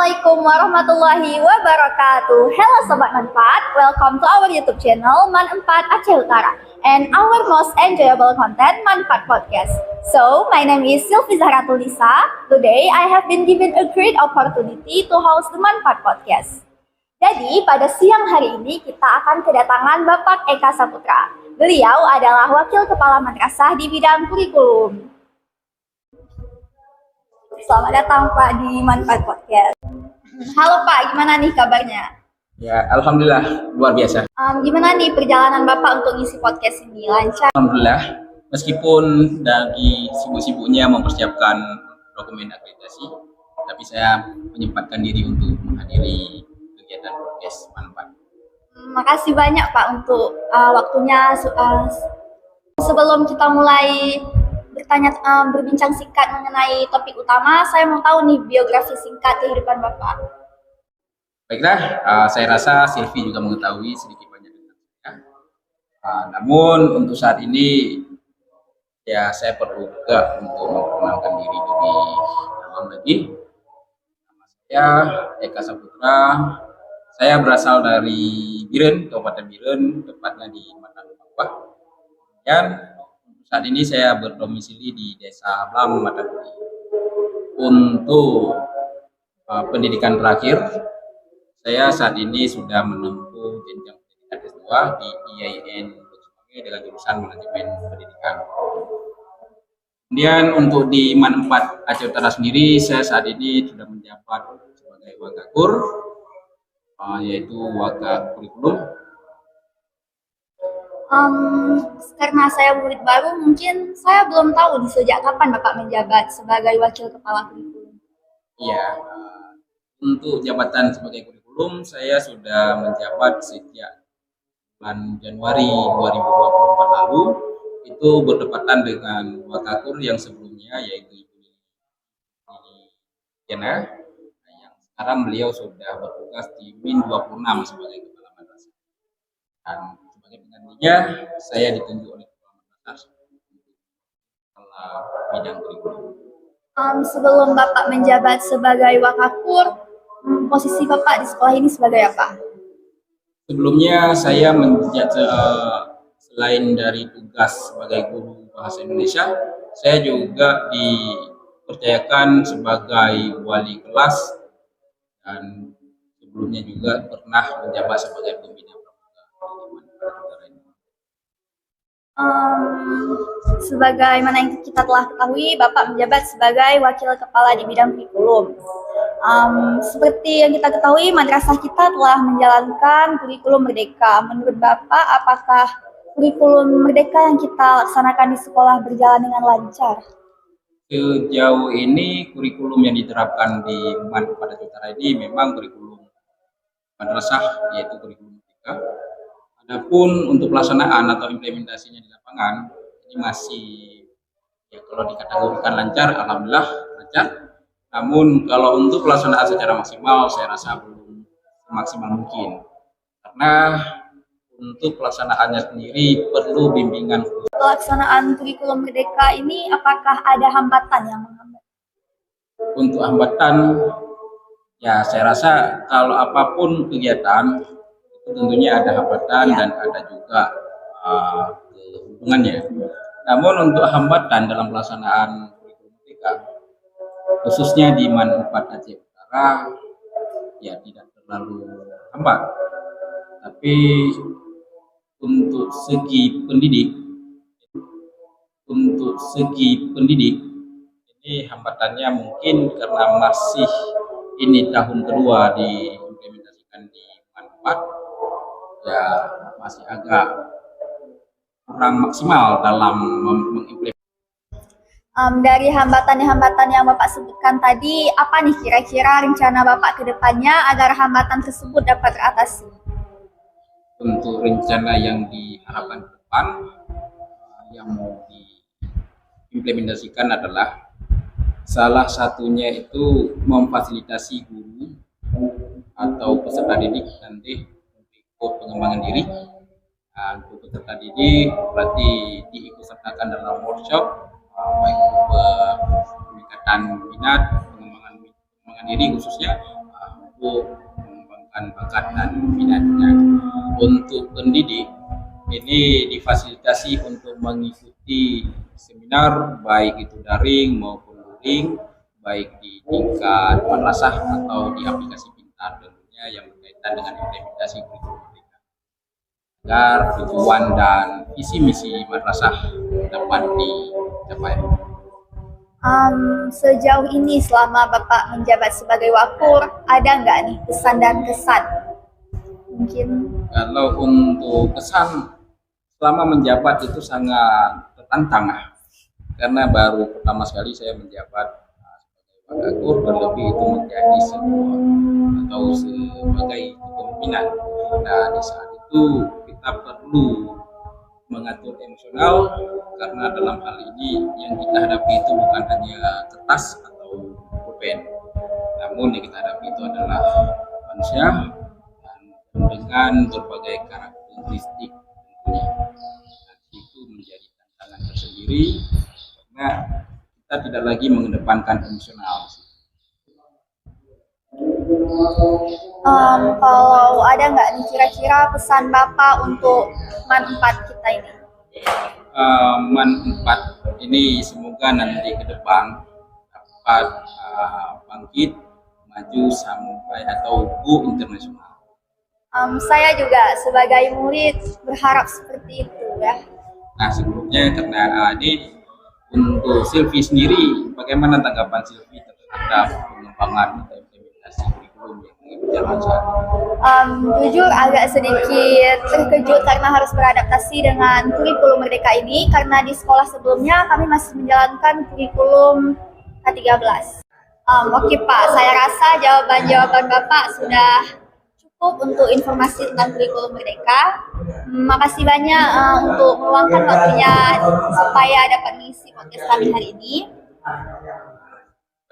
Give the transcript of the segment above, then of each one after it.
Assalamualaikum warahmatullahi wabarakatuh. Hello Sobat Manfaat, welcome to our YouTube channel Manfaat Aceh Utara and our most enjoyable content Manfaat Podcast. So, my name is Sylvie Zahratul Lisa. Today, I have been given a great opportunity to host the Manfaat Podcast. Jadi, pada siang hari ini kita akan kedatangan Bapak Eka Saputra. Beliau adalah Wakil Kepala Madrasah di bidang kurikulum. Selamat datang Pak di Manfaat Podcast. Halo Pak, gimana nih kabarnya? Ya, alhamdulillah luar biasa. Gimana nih perjalanan Bapak untuk ngisi podcast ini? Lancar? Alhamdulillah, meskipun lagi sibuk-sibuknya mempersiapkan dokumen akreditasi, tapi saya menyempatkan diri untuk menghadiri kegiatan podcast Manfaat. Makasih banyak Pak untuk waktunya. Sebelum kita mulai berbincang singkat mengenai topik utama, saya mau tahu nih biografi singkat kehidupan Bapak. Baiklah, saya rasa Sylvie juga mengetahui sedikit banyak tentang saya. Namun untuk saat ini, ya saya perlu juga untuk memperkenalkan diri lebih dalam lagi. Nama saya Eka Saputra. Saya berasal dari Biren, Kabupaten Biren, tepatnya di Mataram, Papua. Dan saat ini saya berdomisili di Desa Blam, Matahari. Untuk pendidikan terakhir, saya saat ini sudah menempuh jenjang pendidikan S2 di IAIN dengan jurusan manajemen pendidikan. Kemudian untuk di Manfaat Aceh Utara sendiri, saya saat ini sudah menjabat sebagai Wakakur, yaitu Waka Kurikulum. Karena saya murid baru, mungkin saya belum tahu di sejak kapan Bapak menjabat sebagai Wakil Kepala Kurikulum. Iya, untuk jabatan sebagai kurikulum saya sudah menjabat sejak bulan Januari 2024 lalu. Itu bertepatan dengan Wakakur yang sebelumnya, yaitu Ibu Jana, yang sekarang beliau sudah bertugas di Min 26 sebagai Kepala Madrasah. Dan sebagai penggantinya, saya ditunjuk oleh Kepala Madrasah kepala bidang kurikulum. Sebelum Bapak menjabat sebagai Wakakur, posisi Bapak di sekolah ini sebagai apa? Sebelumnya saya selain dari tugas sebagai guru bahasa Indonesia, saya juga dipercayakan sebagai wali kelas dan sebelumnya juga pernah menjabat sebagai pembina pramuka. Sebagaimana yang kita telah ketahui, Bapak menjabat sebagai Wakil Kepala di bidang kurikulum. Seperti yang kita ketahui, madrasah kita telah menjalankan kurikulum merdeka. Menurut Bapak, apakah kurikulum merdeka yang kita laksanakan di sekolah berjalan dengan lancar? Sejauh ini kurikulum yang diterapkan di Manfaat Aceh Utara ini memang kurikulum madrasah, yaitu kurikulum merdeka. Adapun untuk pelaksanaan atau implementasinya di lapangan ini masih, ya kalau dikategorikan lancar, alhamdulillah lancar. Namun kalau untuk pelaksanaan secara maksimal, saya rasa belum maksimal mungkin, karena untuk pelaksanaannya sendiri perlu bimbingan. Pelaksanaan kurikulum merdeka ini apakah ada hambatan yang menghambat? Untuk hambatan, ya saya rasa kalau apapun kegiatan itu tentunya ada hambatan dan ada juga hubungannya. Namun untuk hambatan dalam pelaksanaan kurikulum merdeka, khususnya di Manfaat Aceh Utara, ya tidak terlalu hambat. Tapi untuk segi pendidik, ini hambatannya mungkin karena masih ini tahun kedua diimplementasikan di Manfaat, ya masih agak kurang maksimal dalam mengimplementasikan. Dari hambatan yang Bapak sebutkan tadi, apa nih kira-kira rencana Bapak ke depannya agar hambatan tersebut dapat teratasi? Untuk rencana yang diharapkan ke depan, yang mau diimplementasikan adalah salah satunya itu memfasilitasi guru atau peserta didik nanti ikut pengembangan diri. Untuk peserta didik berarti diikutsertakan dalam workshop, baik itu peningkatan minat, pengembangan diri khususnya, untuk mengembangkan bakat dan minatnya. Untuk pendidik ini difasilitasi untuk mengikuti seminar baik itu daring maupun luring, baik di tingkat madrasah atau di aplikasi pintar tentunya yang berkaitan dengan implementasi kurikulum mereka agar tujuan dan visi misi madrasah dapat dicapai. Sejauh ini selama Bapak menjabat sebagai wakur, ada nggak nih pesan dan kesan? Mungkin Kalau untuk kesan selama menjabat itu sangat tertantang karena baru pertama sekali saya menjabat sebagai wakakur, terlebih itu menjadi sebuah atau sebagai kepemimpinan. Nah di saat itu kita perlu mengatur emosional karena dalam hal ini yang kita hadapi itu bukan hanya kertas atau pulpen, namun yang kita hadapi itu adalah manusia dan dengan berbagai karakteristik tentunya. Dan itu menjadi tantangan tersendiri karena kita tidak lagi mengedepankan emosional. kalau ada nggak nih kira-kira pesan Bapak untuk MAN 4 kita ini? MAN 4 ini semoga nanti ke depan dapat bangkit maju sampai atau go internasional. Saya juga sebagai murid berharap seperti itu ya. Nah sebelumnya karena ini untuk Silvi sendiri, bagaimana tanggapan Silvi terhadap pengembangan atau implementasi kurikulum yang berjalan saat ini? Jujur agak sedikit terkejut karena harus beradaptasi dengan kurikulum Merdeka ini karena di sekolah sebelumnya kami masih menjalankan kurikulum K13. Oke Pak, saya rasa jawaban-jawaban Bapak sudah cukup untuk informasi tentang kurikulum Merdeka. Makasih banyak untuk meluangkan waktunya supaya dapat mengisi podcast kami hari ini.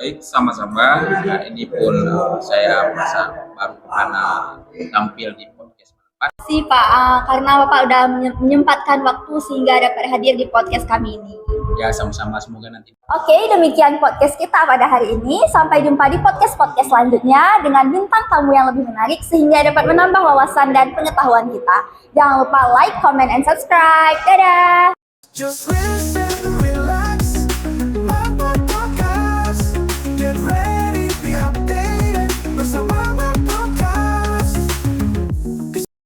Baik, sama-sama. Nah, ini pun saya merasa baru pernah tampil di podcast MAN 4. Terima kasih Pak, karena Bapak sudah menyempatkan waktu sehingga dapat hadir di podcast kami ini. Ya, sama-sama, semoga nanti. Oke, demikian podcast kita pada hari ini. Sampai jumpa di podcast-podcast selanjutnya dengan bintang tamu yang lebih menarik sehingga dapat menambah wawasan dan pengetahuan kita. Jangan lupa like, comment, and subscribe. Dadah! Just listen.